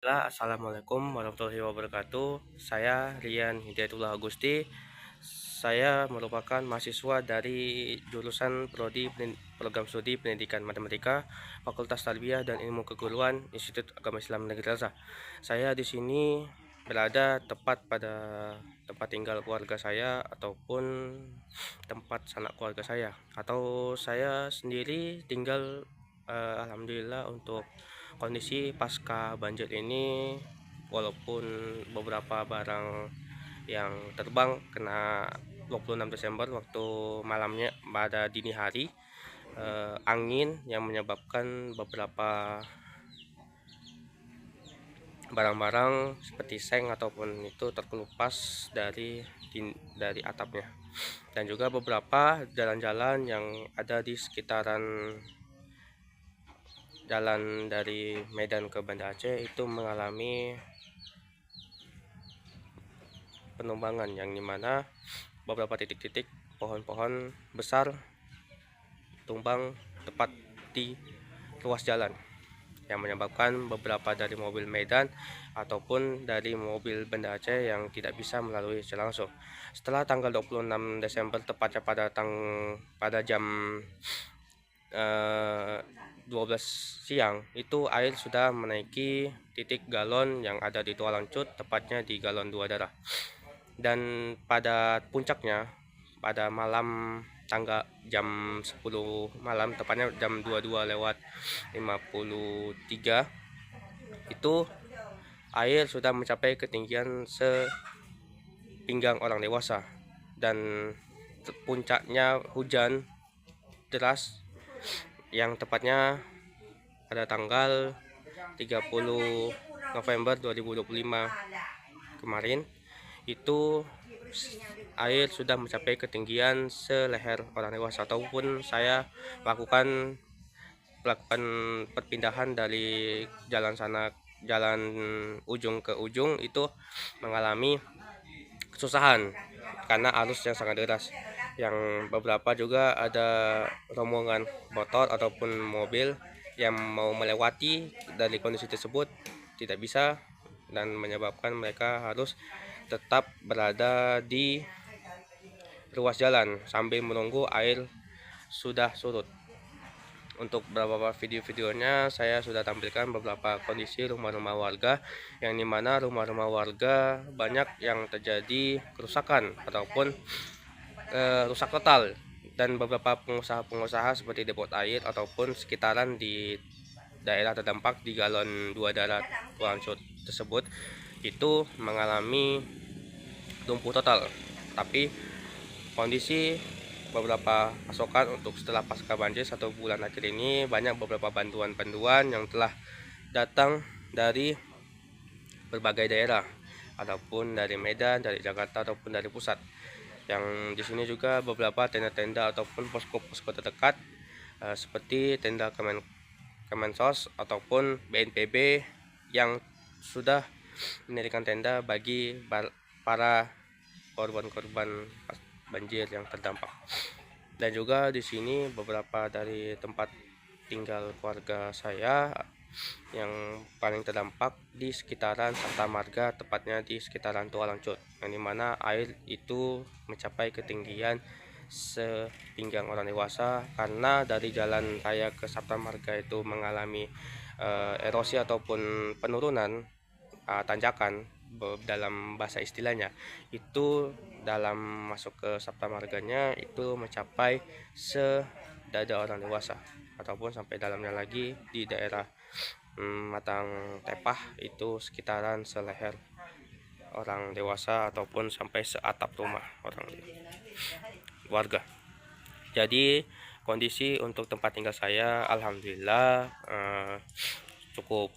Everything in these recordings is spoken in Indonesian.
Assalamualaikum warahmatullahi wabarakatuh. Saya Rian Hidayatullah Agusti. Saya merupakan mahasiswa dari jurusan Program Studi Pendidikan Matematika, Fakultas Tarbiyah dan Ilmu Keguruan, Institut Agama Islam Negeri Gaza. Saya di sini berada tepat pada tempat tinggal keluarga saya ataupun tempat sanak keluarga saya. Atau saya sendiri tinggal, alhamdulillah, untuk kondisi pasca banjir ini, walaupun beberapa barang yang terbang kena 26 Desember waktu malamnya pada dini hari, angin yang menyebabkan beberapa barang-barang seperti seng ataupun itu terkelupas dari atapnya, dan juga beberapa jalan-jalan yang ada di sekitaran jalan dari Medan ke Banda Aceh itu mengalami penumbangan, yang dimana beberapa titik-titik pohon-pohon besar tumbang tepat di ruas jalan, yang menyebabkan beberapa dari mobil Medan ataupun dari mobil Banda Aceh yang tidak bisa melalui jalan langsung. Setelah tanggal 26 Desember, tepatnya pada jam 12 siang, itu air sudah menaiki titik galon yang ada di Tualang Cut, tepatnya di galon 2 darah. Dan pada puncaknya, pada malam tanggal jam 10 malam, tepatnya jam 22:53, itu air sudah mencapai ketinggian sepinggang orang dewasa, dan puncaknya hujan deras yang tepatnya pada tanggal 30 November 2025 kemarin, itu air sudah mencapai ketinggian seleher orang dewasa, ataupun saya melakukan perpindahan dari jalan ujung ke ujung itu mengalami kesusahan karena arus yang sangat deras, yang beberapa juga ada rombongan motor ataupun mobil yang mau melewati dari kondisi tersebut tidak bisa, dan menyebabkan mereka harus tetap berada di ruas jalan sambil menunggu air sudah surut. Untuk beberapa video-videonya saya sudah tampilkan beberapa kondisi rumah-rumah warga, yang dimana rumah-rumah warga banyak yang terjadi kerusakan ataupun rusak total, dan beberapa pengusaha-pengusaha seperti depot air ataupun sekitaran di daerah terdampak di galon 2 darat Kuangsut tersebut itu mengalami lumpuh total. Tapi kondisi beberapa pasokan untuk setelah pasca banjir 1 bulan akhir ini, banyak beberapa bantuan-bantuan yang telah datang dari berbagai daerah, ataupun dari Medan, dari Jakarta ataupun dari pusat. Yang di sini juga beberapa tenda-tenda ataupun posko-posko terdekat, seperti tenda Kemensos ataupun BNPB yang sudah mendirikan tenda bagi para korban-korban banjir yang terdampak. Dan juga di sini beberapa dari tempat tinggal keluarga saya yang paling terdampak di sekitaran Sabta Marga, tepatnya di sekitaran Tualang Cut, yang dimana air itu mencapai ketinggian sepinggang orang dewasa, karena dari jalan raya ke Sabta Marga itu mengalami erosi ataupun penurunan, tanjakan dalam bahasa istilahnya. Itu dalam masuk ke Sabta Marganya itu mencapai sedada orang dewasa, ataupun sampai dalamnya lagi di daerah Matang Tepah itu sekitaran seleher orang dewasa ataupun sampai seatap rumah orang warga. Jadi kondisi untuk tempat tinggal saya alhamdulillah cukup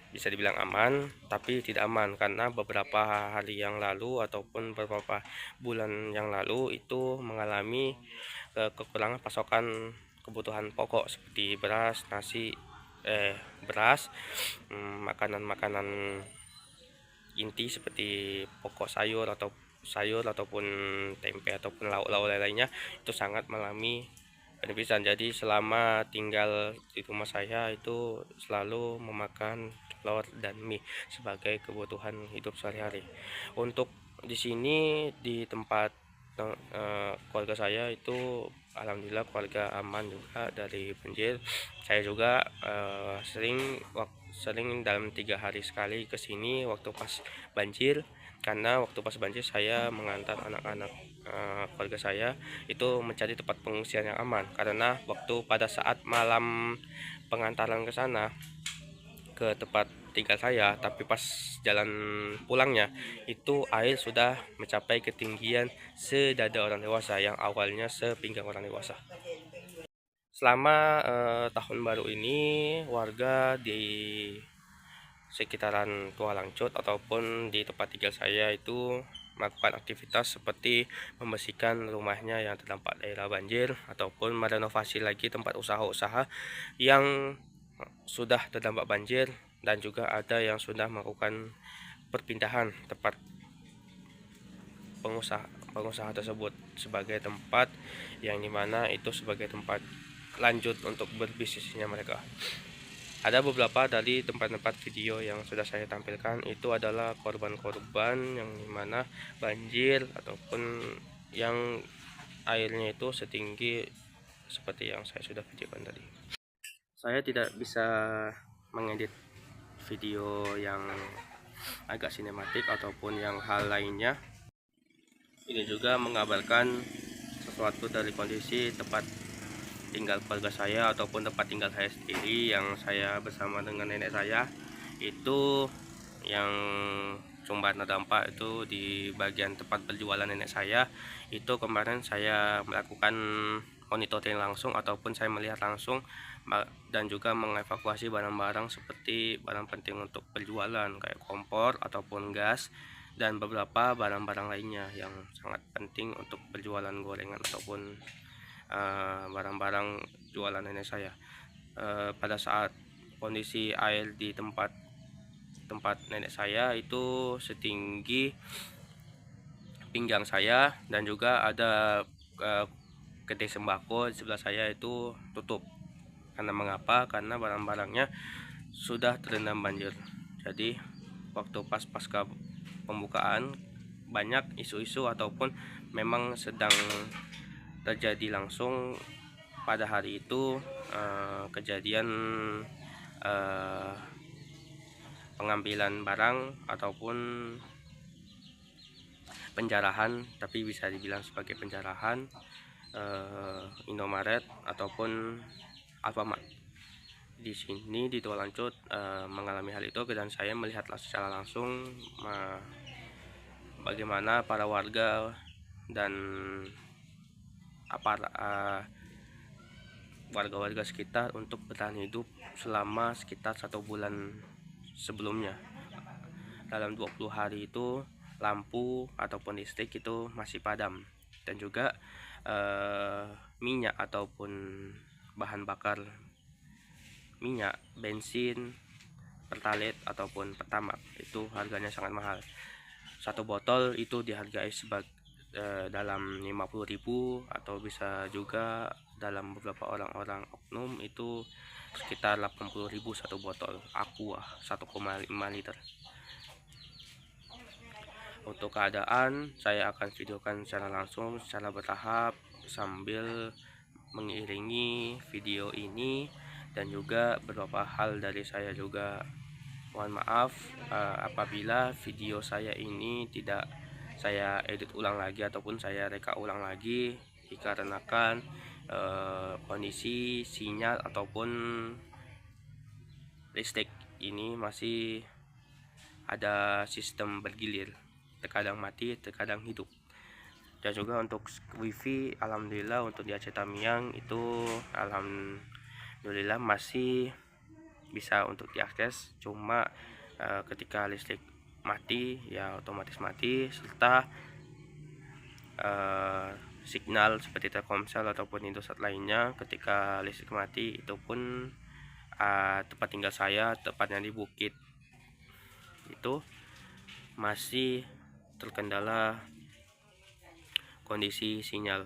bisa dibilang aman, tapi tidak aman karena beberapa hari yang lalu ataupun beberapa bulan yang lalu itu mengalami kekurangan pasokan kebutuhan pokok seperti beras, nasi, beras, makanan-makanan inti seperti pokok sayur ataupun tempe ataupun lauk-lauk lainnya itu sangat mengalami penipisan. Jadi selama tinggal di rumah saya itu selalu memakan telur dan mie sebagai kebutuhan hidup sehari-hari. Untuk di sini di tempat keluarga saya itu alhamdulillah keluarga aman juga dari banjir. Saya juga sering dalam 3 hari sekali ke sini waktu pas banjir, karena waktu pas banjir saya mengantar anak-anak keluarga saya itu mencari tempat pengungsian yang aman, karena waktu pada saat malam pengantaran ke sana ke tempat tinggal saya, tapi pas jalan pulangnya itu air sudah mencapai ketinggian sedada orang dewasa yang awalnya sepinggang orang dewasa. Selama tahun baru ini warga di sekitaran Tualangcut ataupun di tempat tinggal saya itu melakukan aktivitas seperti membersihkan rumahnya yang terdampak daerah banjir ataupun merenovasi lagi tempat usaha-usaha yang sudah terdampak banjir, dan juga ada yang sudah melakukan perpindahan tempat pengusaha tersebut sebagai tempat yang dimana itu sebagai tempat lanjut untuk berbisnisnya mereka. Ada beberapa dari tempat-tempat video yang sudah saya tampilkan itu adalah korban-korban yang dimana banjir ataupun yang airnya itu setinggi seperti yang saya sudah videokan tadi. Saya tidak bisa mengedit video yang agak sinematik ataupun yang hal lainnya. Ini juga mengabarkan sesuatu dari kondisi tempat tinggal keluarga saya ataupun tempat tinggal saya sendiri yang saya bersama dengan nenek saya. Itu yang sumber terdampak itu di bagian tempat berjualan nenek saya. Itu kemarin saya melakukan monitoring langsung ataupun saya melihat langsung dan juga mengevakuasi barang-barang seperti barang penting untuk berjualan kayak kompor ataupun gas dan beberapa barang-barang lainnya yang sangat penting untuk berjualan gorengan ataupun barang-barang jualan nenek saya. Pada saat kondisi air di tempat nenek saya itu setinggi pinggang saya, dan juga ada kedai sembako di sebelah saya itu tutup. Karena mengapa? Karena barang-barangnya sudah terendam banjir. Jadi waktu pasca pembukaan banyak isu-isu ataupun memang sedang terjadi langsung pada hari itu kejadian pengambilan barang ataupun penjarahan, tapi bisa dibilang sebagai penjarahan Indomaret ataupun Alfamart. Di sini di Tualangcut mengalami hal itu, dan saya melihat secara langsung bagaimana para warga dan warga-warga sekitar untuk bertahan hidup selama sekitar 1 bulan sebelumnya. Dalam 20 hari itu lampu ataupun listrik itu masih padam, dan juga minyak ataupun bahan bakar minyak, bensin, pertalite ataupun pertamax itu harganya sangat mahal. Satu botol itu dihargai dalam 50.000 atau bisa juga dalam beberapa orang-orang oknum itu sekitar 80.000 satu botol Aqua 1,5 liter. Untuk keadaan saya akan videokan secara langsung secara bertahap sambil mengiringi video ini, dan juga beberapa hal dari saya juga. Mohon maaf apabila video saya ini tidak saya edit ulang lagi ataupun saya reka ulang lagi, dikarenakan kondisi sinyal ataupun listrik ini masih ada sistem bergilir, terkadang mati terkadang hidup. Dan juga untuk wifi alhamdulillah untuk di Aceh Tamiang itu alhamdulillah masih bisa untuk diakses, cuma ketika listrik mati ya otomatis mati, serta signal seperti Telkomsel ataupun Indosat lainnya ketika listrik mati itu pun tempat tinggal saya tepatnya di Bukit itu masih terkendala kondisi sinyal,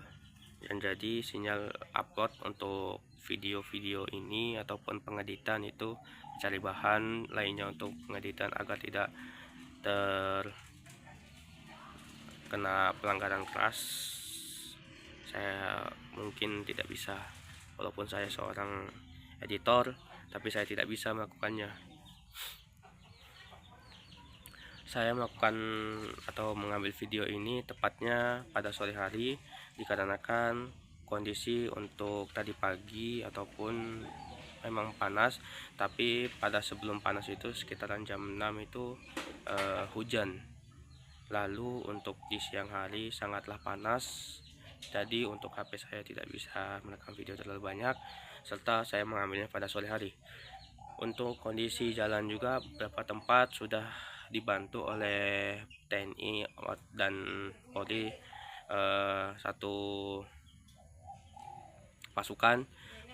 dan jadi sinyal upload untuk video-video ini ataupun pengeditan itu cari bahan lainnya untuk pengeditan agar tidak terkena pelanggaran keras. Saya mungkin tidak bisa, walaupun saya seorang editor, tapi saya tidak bisa melakukannya. Saya melakukan atau mengambil video ini tepatnya pada sore hari, dikarenakan kondisi untuk tadi pagi ataupun memang panas, tapi pada sebelum panas itu sekitaran jam 6 itu hujan. Lalu untuk di siang hari sangatlah panas, jadi untuk HP saya tidak bisa merekam video terlalu banyak, serta saya mengambilnya pada sore hari. Untuk kondisi jalan juga beberapa tempat sudah dibantu oleh TNI dan Polri, satu pasukan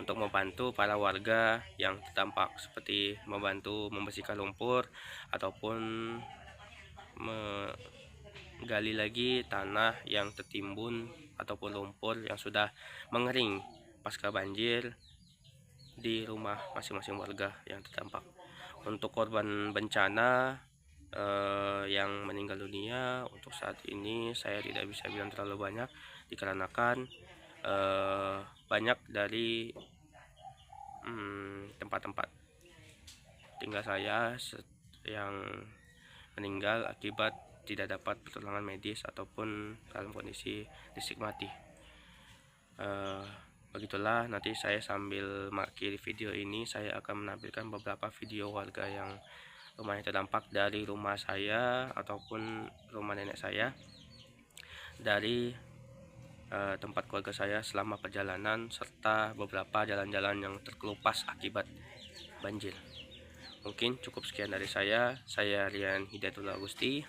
untuk membantu para warga yang terdampak, seperti membantu membersihkan lumpur ataupun menggali lagi tanah yang tertimbun ataupun lumpur yang sudah mengering pasca banjir di rumah masing-masing warga yang terdampak. Untuk korban bencana yang meninggal dunia untuk saat ini saya tidak bisa bilang terlalu banyak, dikarenakan banyak dari tempat-tempat tinggal saya yang meninggal akibat tidak dapat pertolongan medis ataupun dalam kondisi listrik mati. Begitulah, nanti saya sambil mengakhiri video ini saya akan menampilkan beberapa video warga yang rumahnya terdampak dari rumah saya ataupun rumah nenek saya, dari tempat keluarga saya selama perjalanan, serta beberapa jalan-jalan yang terkelupas akibat banjir. Mungkin cukup sekian dari saya Rian Hidayatullah Agusti,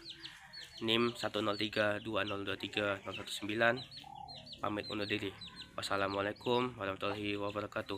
NIM 1032023 019, pamit undur diri. Wassalamualaikum warahmatullahi wabarakatuh.